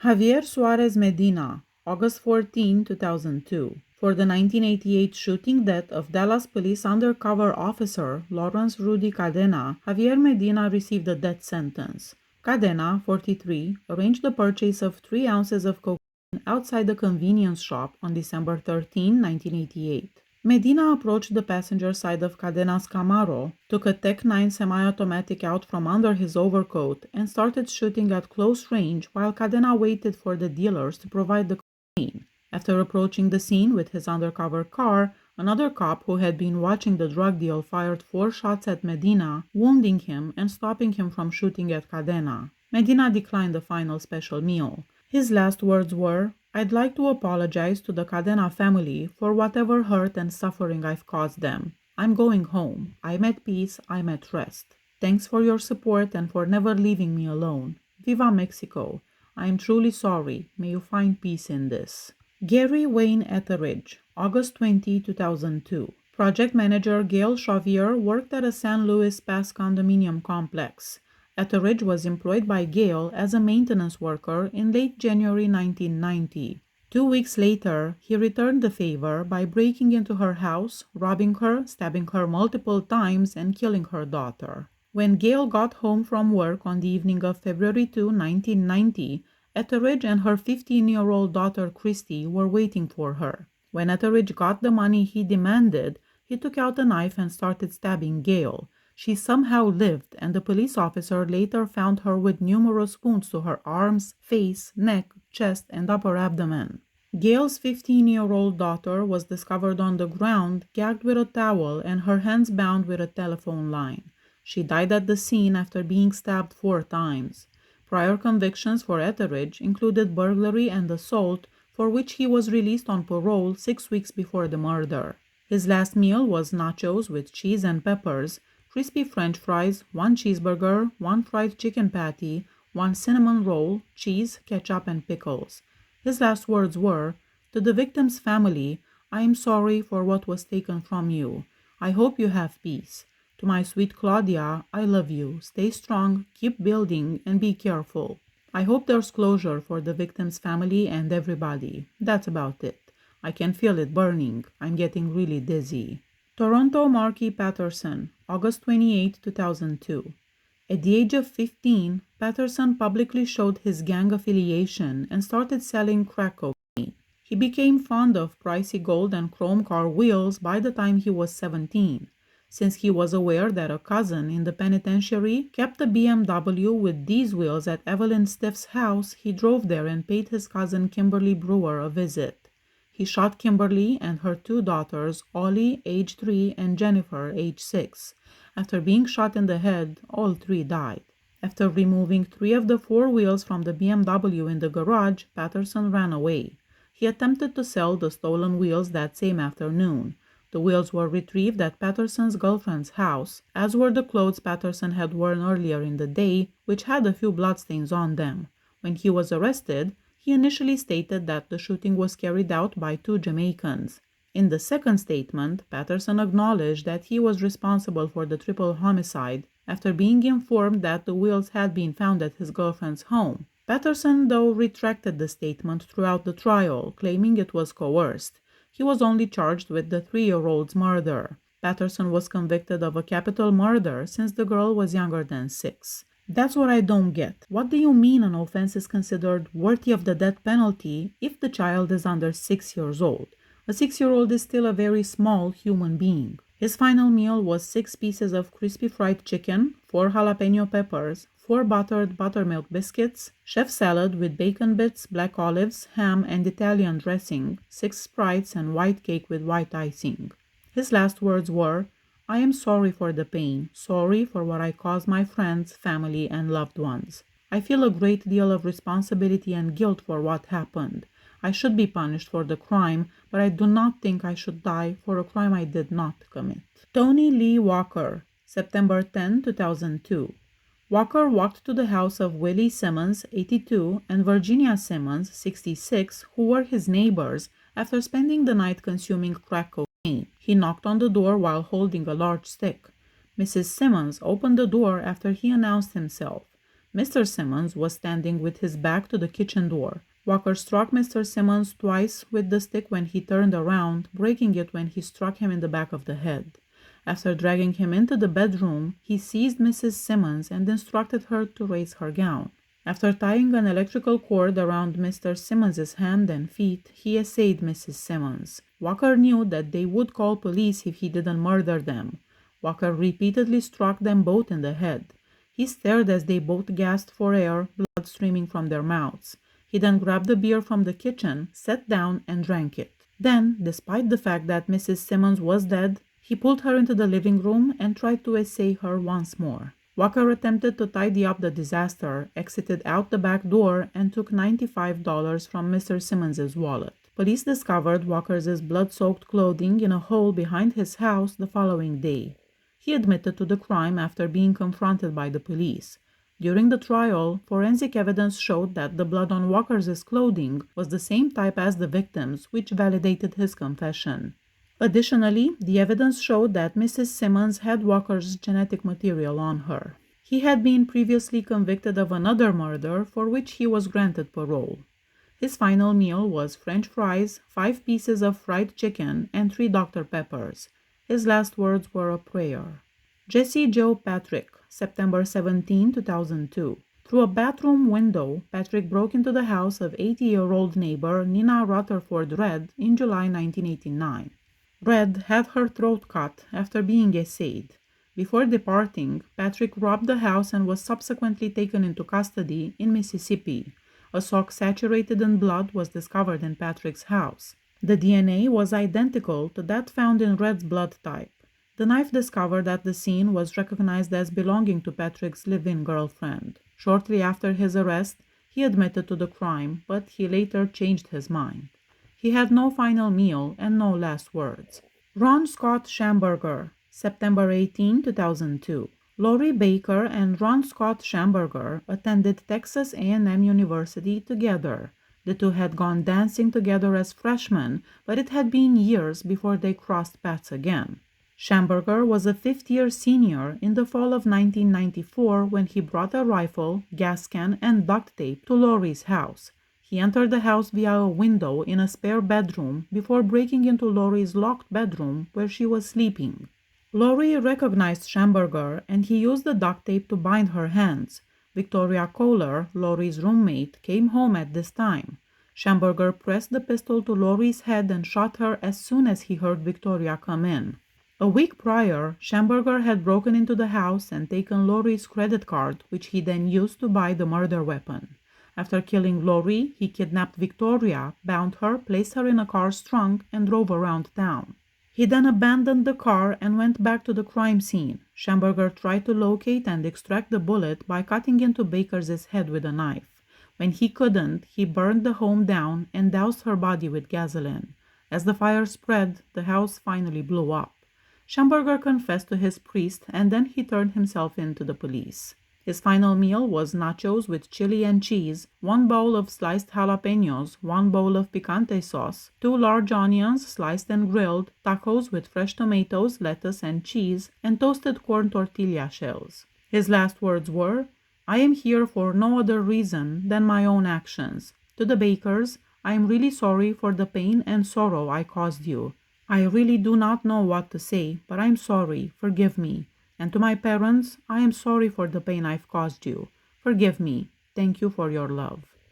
Javier Suarez Medina, August 14, 2002. For the 1988 shooting death of Dallas police undercover officer Lawrence Rudy Cadena, Javier Medina received a death sentence. Cadena, 43, arranged the purchase of 3 ounces of cocaine outside the convenience shop on December 13, 1988. Medina approached the passenger side of Cadena's Camaro, took a Tech 9 semi-automatic out from under his overcoat, and started shooting at close range while Cadena waited for the dealers to provide the cocaine. After approaching the scene with his undercover car, another cop who had been watching the drug deal fired 4 shots at Medina, wounding him and stopping him from shooting at Cadena. Medina declined the final special meal. His last words were, "I'd like to apologize to the Cadena family for whatever hurt and suffering I've caused them. I'm going home. I'm at peace. I'm at rest. Thanks for your support and for never leaving me alone. Viva Mexico. I am truly sorry. May you find peace in this." Gary Wayne Etridge, August 20, 2002. Project manager Gail Javier worked at a San Luis Pass condominium complex. Etridge was employed by Gail as a maintenance worker in late January 1990. 2 weeks later, he returned the favor by breaking into her house, robbing her, stabbing her multiple times, and killing her daughter. When Gail got home from work on the evening of February 2, 1990, Etridge and her 15-year-old daughter Christy were waiting for her. When Etridge got the money he demanded, he took out a knife and started stabbing Gail. She somehow lived, and the police officer later found her with numerous wounds to her arms, face, neck, chest, and upper abdomen. Gail's 15-year-old daughter was discovered on the ground, gagged with a towel and her hands bound with a telephone line. She died at the scene after being stabbed 4 times. Prior convictions for Etridge included burglary and assault, for which he was released on parole 6 weeks before the murder. His last meal was nachos with cheese and peppers, crispy French fries, 1 cheeseburger, 1 fried chicken patty, 1 cinnamon roll, cheese, ketchup, and pickles. His last words were, "To the victim's family, I am sorry for what was taken from you. I hope you have peace. To my sweet Claudia, I love you. Stay strong, keep building, and be careful. I hope there's closure for the victim's family and everybody. That's about it. I can feel it burning. I'm getting really dizzy." Toronto Marquy Patterson, August 28, 2002. At the age of 15, Patterson publicly showed his gang affiliation and started selling crack cocaine. He became fond of pricey gold and chrome car wheels by the time he was 17. Since he was aware that a cousin in the penitentiary kept a BMW with these wheels at Evelyn Stiff's house, he drove there and paid his cousin Kimberly Brewer a visit. He shot Kimberly and her 2 daughters, Ollie, age 3, and Jennifer, age 6. After being shot in the head, all 3 died. After removing 3 of the 4 wheels from the BMW in the garage, Patterson ran away. He attempted to sell the stolen wheels that same afternoon. The wheels were retrieved at Patterson's girlfriend's house, as were the clothes Patterson had worn earlier in the day, which had a few bloodstains on them. When he was arrested, he initially stated that the shooting was carried out by 2 Jamaicans. In the second statement, Patterson acknowledged that he was responsible for the triple homicide after being informed that the wheels had been found at his girlfriend's home. Patterson, though, retracted the statement throughout the trial, claiming it was coerced. He was only charged with the 3-year-old's murder. Patterson was convicted of a capital murder since the girl was younger than 6. That's what I don't get. What do you mean an offense is considered worthy of the death penalty if the child is under 6 years old? A 6-year-old is still a very small human being. His final meal was 6 pieces of crispy fried chicken, 4 jalapeno peppers, 4 buttered buttermilk biscuits, chef salad with bacon bits, black olives, ham, and Italian dressing, 6 Sprites, and white cake with white icing. His last words were, "I am sorry for the pain, sorry for what I caused my friends, family, and loved ones. I feel a great deal of responsibility and guilt for what happened. I should be punished for the crime, but I do not think I should die for a crime I did not commit." Tony Lee Walker, September 10, 2002. Walker walked to the house of Willie Simmons, 82, and Virginia Simmons, 66, who were his neighbors, after spending the night consuming crack cocaine. He knocked on the door while holding a large stick. Mrs. Simmons opened the door after he announced himself. Mr. Simmons was standing with his back to the kitchen door. Walker struck Mr. Simmons twice with the stick when he turned around, breaking it when he struck him in the back of the head. After dragging him into the bedroom, he seized Mrs. Simmons and instructed her to raise her gown. After tying an electrical cord around Mr. Simmons's hand and feet, he essayed Mrs. Simmons. Walker knew that they would call police if he didn't murder them. Walker repeatedly struck them both in the head. He stared as they both gasped for air, blood streaming from their mouths. He then grabbed the beer from the kitchen, sat down, and drank it. Then, despite the fact that Mrs. Simmons was dead, he pulled her into the living room and tried to essay her once more. Walker attempted to tidy up the disaster, exited out the back door, and took $95 from Mr. Simmons's wallet. Police discovered Walker's blood-soaked clothing in a hole behind his house the following day. He admitted to the crime after being confronted by the police. During the trial, forensic evidence showed that the blood on Walker's clothing was the same type as the victim's, which validated his confession. Additionally, the evidence showed that Mrs. Simmons had Walker's genetic material on her. He had been previously convicted of another murder for which he was granted parole. His final meal was French fries, 5 pieces of fried chicken, and 3 Dr. Peppers. His last words were a prayer. Jesse Joe Patrick, September 17, 2002. Through a bathroom window, Patrick broke into the house of 80-year-old neighbor Nina Rutherford Red in July 1989. Red had her throat cut after being essayed. Before departing, Patrick robbed the house and was subsequently taken into custody in Mississippi. A sock saturated in blood was discovered in Patrick's house. The DNA was identical to that found in Red's blood type. The knife discovered at the scene was recognized as belonging to Patrick's live-in girlfriend. Shortly after his arrest, he admitted to the crime, but he later changed his mind. He had no final meal and no last words. Ron Scott Shamburgger, September 18, 2002. Lori Baker and Ron Scott Shamburgger attended Texas A&M University together. The two had gone dancing together as freshmen, but it had been years before they crossed paths again. Shamburgger was a fifth-year senior in the fall of 1994 when he brought a rifle, gas can, and duct tape to Lori's house. He entered the house via a window in a spare bedroom before breaking into Lori's locked bedroom where she was sleeping. Lori recognized Shamburgger and he used the duct tape to bind her hands. Victoria Kohler, Lori's roommate, came home at this time. Shamburgger pressed the pistol to Lori's head and shot her as soon as he heard Victoria come in. A week prior, Shamburgger had broken into the house and taken Lori's credit card, which he then used to buy the murder weapon. After killing Lori, he kidnapped Victoria, bound her, placed her in a car's trunk, and drove around town. He then abandoned the car and went back to the crime scene. Shamburgger tried to locate and extract the bullet by cutting into Baker's head with a knife. When he couldn't, he burned the home down and doused her body with gasoline. As the fire spread, the house finally blew up. Shamburgger confessed to his priest and then he turned himself in to the police. His final meal was nachos with chili and cheese, 1 bowl of sliced jalapenos, 1 bowl of picante sauce, 2 large onions sliced and grilled, tacos with fresh tomatoes, lettuce, and cheese, and toasted corn tortilla shells. His last words were, "I am here for no other reason than my own actions. To the Bakers, I am really sorry for the pain and sorrow I caused you. I really do not know what to say, but I'm sorry, forgive me. And to my parents, I am sorry for the pain I've caused you. Forgive me. Thank you for your love."